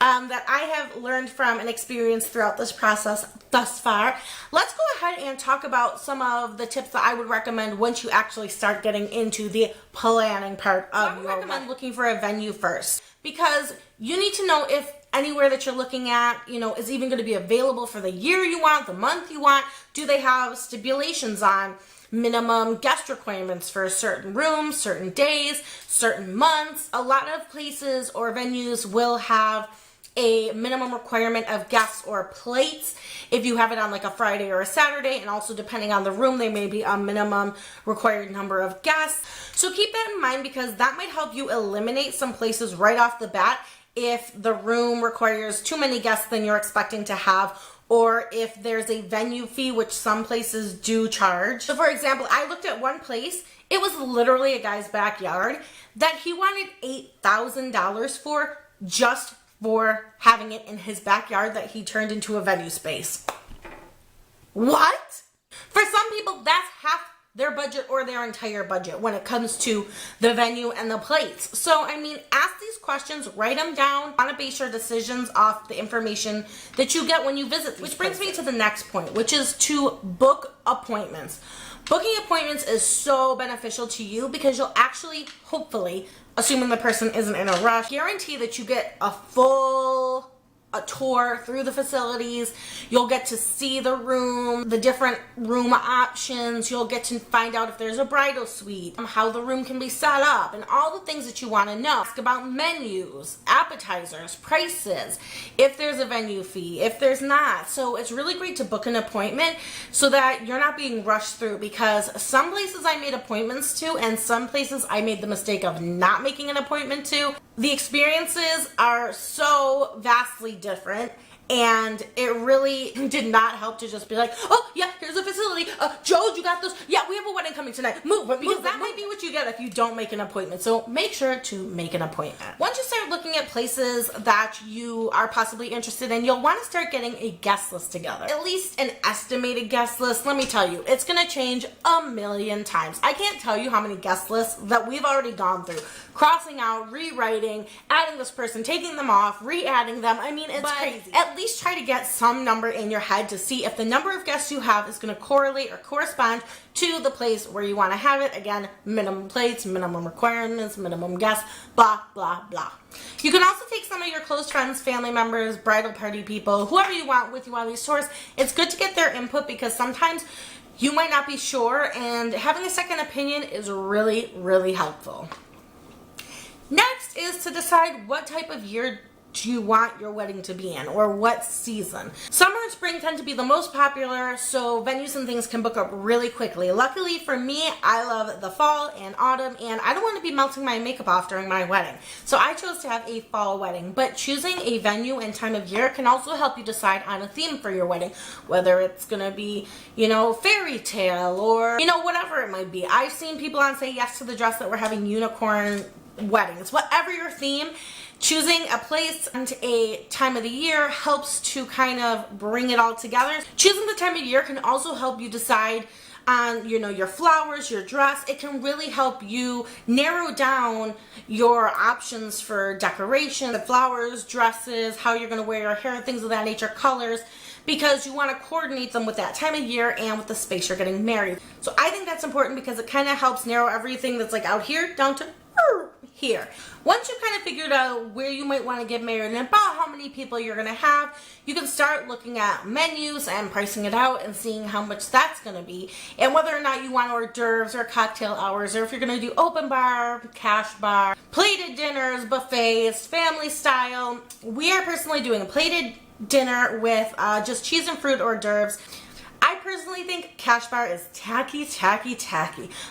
that I have learned from and experienced throughout this process thus far. Let's go ahead and talk about some of the tips that I would recommend once you actually start getting into the planning part of your wedding. I would recommend looking for a venue first, because you need to know if anywhere that you're looking at, is even going to be available for the year you want, the month you want. Do they have stipulations on minimum guest requirements for certain rooms, certain days, certain months? A lot of places or venues will have a minimum requirement of guests or plates if you have it on like a Friday or a Saturday, and also depending on the room there may be a minimum required number of guests. So keep that in mind, because that might help you eliminate some places right off the bat if the room requires too many guests than you're expecting to have, or if there's a venue fee, which some places do charge. So for example, I looked at one place, it was literally a guy's backyard that he wanted $8,000 for, just for having it in his backyard that he turned into a venue space. What? For some people, that's half their budget or their entire budget when it comes to the venue and the plates. So, ask these questions, write them down. Want to base your decisions off the information that you get when you visit these places. Which brings me to the next point, which is to book appointments. Booking appointments is so beneficial to you because you'll actually, hopefully, assuming the person isn't in a rush, guarantee that you get a tour through the facilities. You'll get to see the room, the different room options. You'll get to find out if there's a bridal suite, how the room can be set up, and all the things that you want to know. Ask about menus, appetizers, prices, if there's a venue fee, if there's not. So it's really great to book an appointment so that you're not being rushed through, because some places I made appointments to and some places I made the mistake of not making an appointment to. The experiences are so vastly different, and it really did not help to just be like, oh yeah, here's a facility, Joe, you got those, yeah, we have a wedding coming tonight, move, because that might be what you get if you don't make an appointment. So make sure to make an appointment. Once you start looking at places that you are possibly interested in, you'll want to start getting a guest list together, at least an estimated guest list. Let me tell you, it's going to change a million times. I can't tell you how many guest lists that we've already gone through, crossing out, rewriting, adding this person, taking them off, re-adding them. It's crazy. At least try to get some number in your head to see if the number of guests you have is going to correlate or correspond to the place where you want to have it. Again, minimum plates, minimum requirements, minimum guests, blah, blah, blah. You can also take some of your close friends, family members, bridal party people, whoever you want with you on these tours. It's good to get their input, because sometimes you might not be sure, and having a second opinion is really, really helpful. Next is to decide what type of year do you want your wedding to be in, or what season. Summer and spring tend to be the most popular, so venues and things can book up really quickly. Luckily for me, I love the fall and autumn, and I don't want to be melting my makeup off during my wedding. So I chose to have a fall wedding, but choosing a venue and time of year can also help you decide on a theme for your wedding, whether it's going to be, fairy tale or, whatever it might be. I've seen people on Say Yes to the Dress that were having unicorn weddings. Whatever your theme, choosing a place and a time of the year helps to kind of bring it all together. Choosing the time of year can also help you decide on, your flowers, your dress. It can really help you narrow down your options for decoration, the flowers, dresses, how you're going to wear your hair, things of that nature, colors, because you want to coordinate them with that time of year and with the space you're getting married. So I think that's important, because it kind of helps narrow everything that's like out here down to here. Once you kind of figured out where you might want to get married and about how many people you're going to have, you can start looking at menus and pricing it out and seeing how much that's going to be, and whether or not you want hors d'oeuvres or cocktail hours, or if you're going to do open bar, cash bar, plated dinners, buffets, family style. We are personally doing a plated dinner with just cheese and fruit hors d'oeuvres. I personally think cash bar is tacky.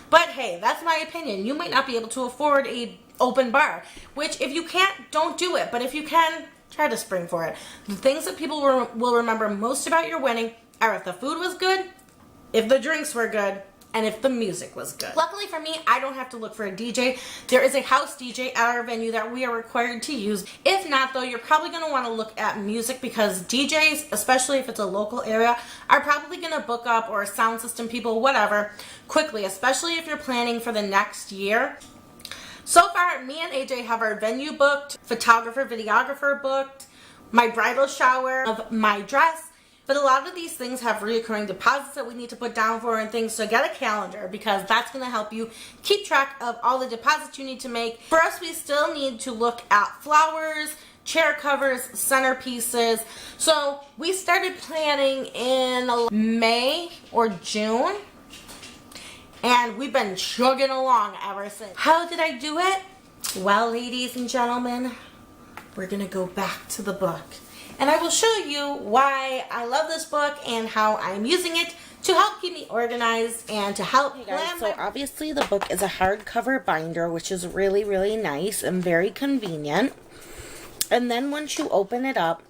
But hey, that's my opinion. You might not be able to afford a open bar, which if you can't, don't do it. But if you can, try to spring for it. The things that people will remember most about your wedding are if the food was good, if the drinks were good, and if the music was good. Luckily for me, I don't have to look for a DJ. There is a house DJ at our venue that we are required to use. If not, though, you're probably going to want to look at music, because DJs, especially if it's a local area, are probably going to book up, or sound system people, whatever, quickly, especially if you're planning for the next year. So far, me and AJ have our venue booked, photographer, videographer booked, my bridal shower of my dress. But a lot of these things have reoccurring deposits that we need to put down for and things. So get a calendar because that's going to help you keep track of all the deposits you need to make. For us, we still need to look at flowers, chair covers, centerpieces. So we started planning in May or June. And we've been chugging along ever since. How did I do it? Well, ladies and gentlemen, we're going to go back to the book. And I will show you why I love this book and how I'm using it to help keep me organized and to help plan. So obviously the book is a hardcover binder, which is really, really nice and very convenient. And then once you open it up,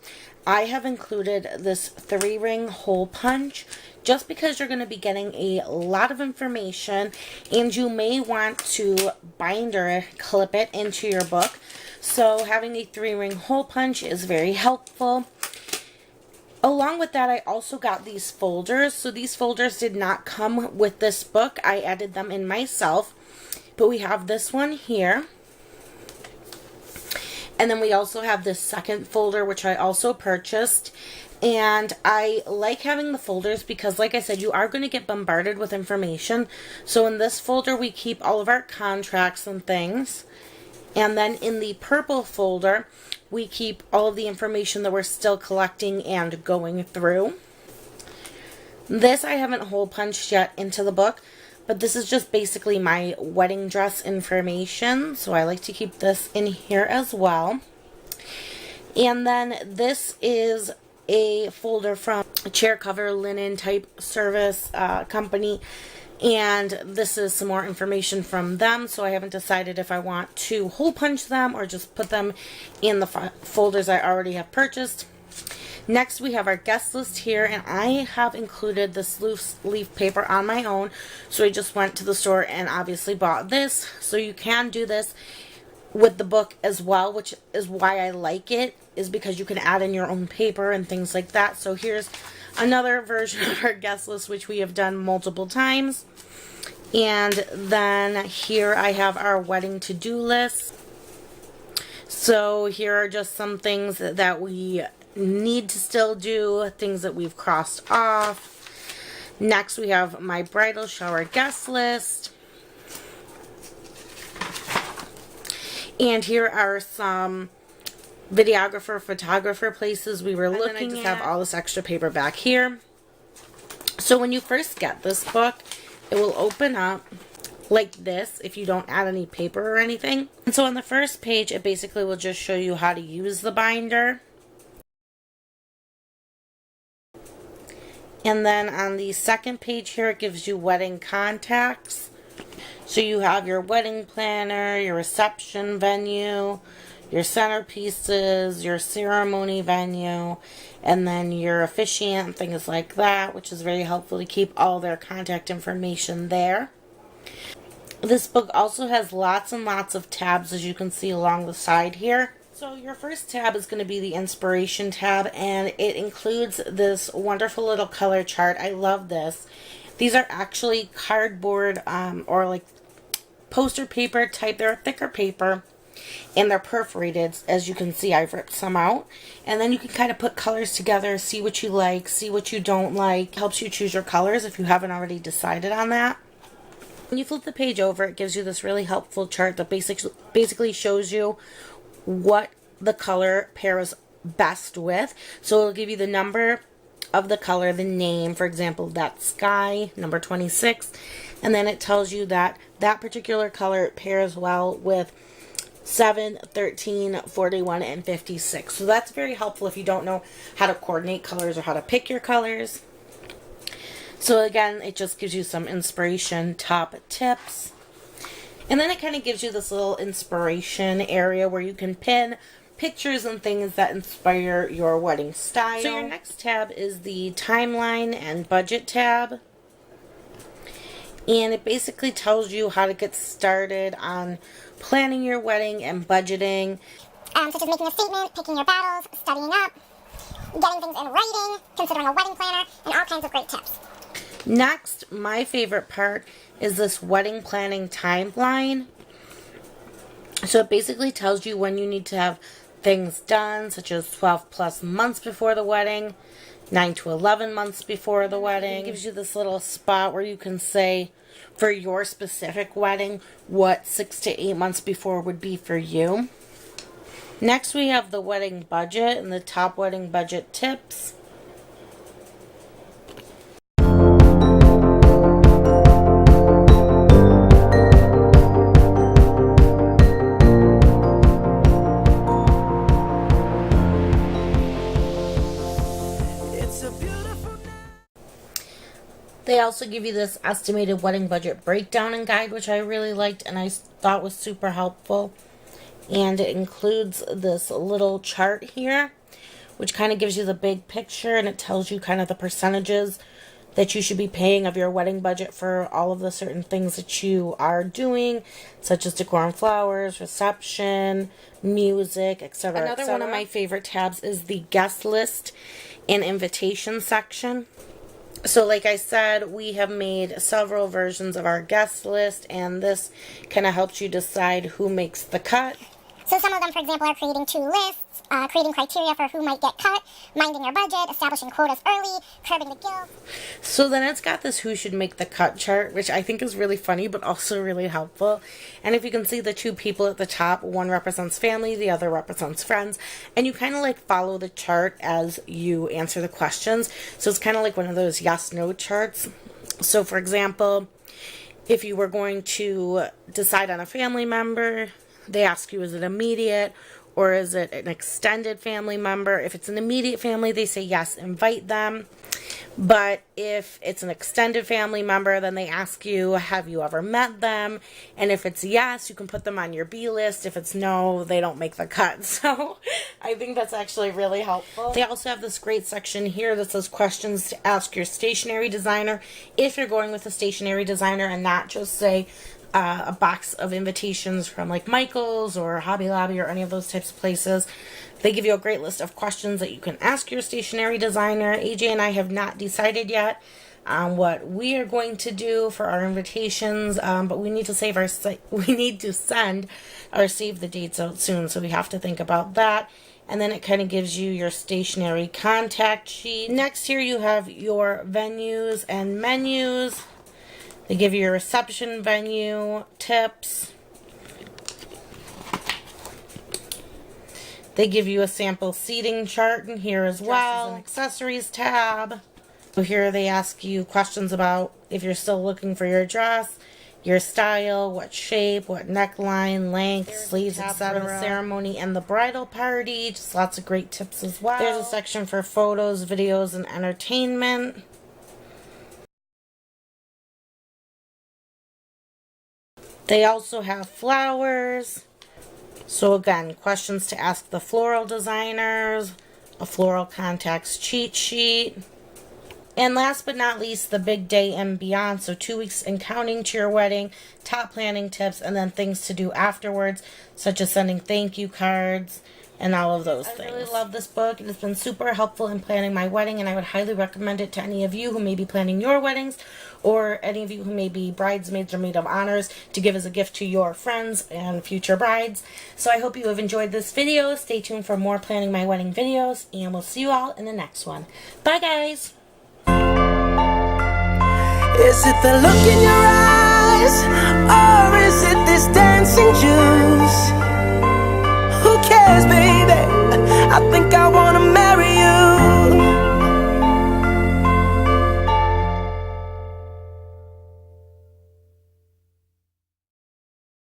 I have included this 3-ring hole punch just because you're going to be getting a lot of information and you may want to binder clip it into your book. So having a 3-ring hole punch is very helpful. Along with that, I also got these folders. So these folders did not come with this book. I added them in myself. But we have this one here. And then we also have this second folder, which I also purchased. And I like having the folders because, like I said, you are going to get bombarded with information. So in this folder, we keep all of our contracts and things. And then in the purple folder, we keep all of the information that we're still collecting and going through. This I haven't hole punched yet into the book, but this is just basically my wedding dress information. So I like to keep this in here as well. And then this is a folder from a chair cover linen type service company. And this is some more information from them, so I haven't decided if I want to hole punch them or just put them in the folders I already have purchased. Next, we have our guest list here, and I have included this loose leaf paper on my own, so I just went to the store and obviously bought this. So you can do this with the book as well, which is why I like it, is because you can add in your own paper and things like that. So here's another version of our guest list, which we have done multiple times. And then here I have our wedding to-do list. So here are just some things that we need to still do, things that we've crossed off. Next we have my bridal shower guest list. And here are some videographer, photographer places we were looking at. I just have all this extra paper back here. So when you first get this book, it will open up like this if you don't add any paper or anything. And so on the first page, it basically will just show you how to use the binder. And then on the second page here, it gives you wedding contacts. So you have your wedding planner, your reception venue, your centerpieces, your ceremony venue, and then your officiant, things like that, which is very helpful to keep all their contact information there. This book also has lots and lots of tabs, as you can see along the side here. So your first tab is going to be the inspiration tab, and it includes this wonderful little color chart. I love this. These are actually cardboard or like poster paper type. They're a thicker paper. And they're perforated. As you can see, I've ripped some out. And then you can kind of put colors together, see what you like, see what you don't like. It helps you choose your colors if you haven't already decided on that. When you flip the page over, it gives you this really helpful chart that basically shows you what the color pairs best with. So it'll give you the number of the color, the name, for example, that sky, number 26. And then it tells you that that particular color pairs well with 7, 13, 41, and 56. So that's very helpful if you don't know how to coordinate colors or how to pick your colors. So again, it just gives you some inspiration top tips. And then it kind of gives you this little inspiration area where you can pin pictures and things that inspire your wedding style. So your next tab is the timeline and budget tab. And it basically tells you how to get started on planning your wedding and budgeting. Such as making a statement, picking your battles, studying up, getting things in writing, considering a wedding planner, and all kinds of great tips. Next, my favorite part is this wedding planning timeline. So it basically tells you when you need to have things done, such as 12 plus months before the wedding, 9 to 11 months before the wedding. It gives you this little spot where you can say for your specific wedding what 6 to 8 months before would be for you. Next we have the wedding budget and the top wedding budget tips. They also give you this estimated wedding budget breakdown and guide, which I really liked and I thought was super helpful. And it includes this little chart here, which kind of gives you the big picture, and it tells you kind of the percentages that you should be paying of your wedding budget for all of the certain things that you are doing, such as decor and flowers, reception, music, etc. Another one of my favorite tabs is the guest list and invitation section. So like I said, we have made several versions of our guest list, and this kind of helps you decide who makes the cut. So some of them, for example, are creating 2 lists, creating criteria for who might get cut, minding your budget, establishing quotas early, curbing the guilt. So then it's got this who should make the cut chart, which I think is really funny, but also really helpful. And if you can see the 2 people at the top, one represents family, the other represents friends. And you kind of like follow the chart as you answer the questions. So it's kind of like one of those yes-no charts. So for example, if you were going to decide on a family member, they ask you, is it immediate or is it an extended family member? If it's an immediate family, they say yes, invite them. But if it's an extended family member, then they ask you, have you ever met them? And if it's yes, you can put them on your B list. If it's no, they don't make the cut. So I think that's actually really helpful. They also have this great section here that says questions to ask your stationery designer. If you're going with a stationery designer and not just say, a box of invitations from like Michael's or Hobby Lobby or any of those types of places. They give you a great list of questions that you can ask your stationery designer. AJ and I have not decided yet on what we are going to do for our invitations, but we need to send our save the dates out soon, so we have to think about that. And then it kind of gives you your stationery contact sheet. Next here you have your venues and menus. They give you your reception venue tips. They give you a sample seating chart in here as well. An accessories tab. So here they ask you questions about if you're still looking for your dress, your style, what shape, what neckline, length, sleeves, etc. Ceremony and the bridal party. Just lots of great tips as well. There's a section for photos, videos, and entertainment. They also have flowers. So again, questions to ask the floral designers, a floral contacts cheat sheet. And last but not least, the big day and beyond. So 2 weeks and counting to your wedding, top planning tips, and then things to do afterwards, such as sending thank you cards and all of those things. I really love this book. It has been super helpful in planning my wedding, and I would highly recommend it to any of you who may be planning your weddings, or any of you who may be bridesmaids or maid of honors, to give as a gift to your friends and future brides. So I hope you have enjoyed this video. Stay tuned for more planning my wedding videos, and we'll see you all in the next one. Bye guys! Is it the look in your eyes, or is it this dancing juice? Who cares, baby? I think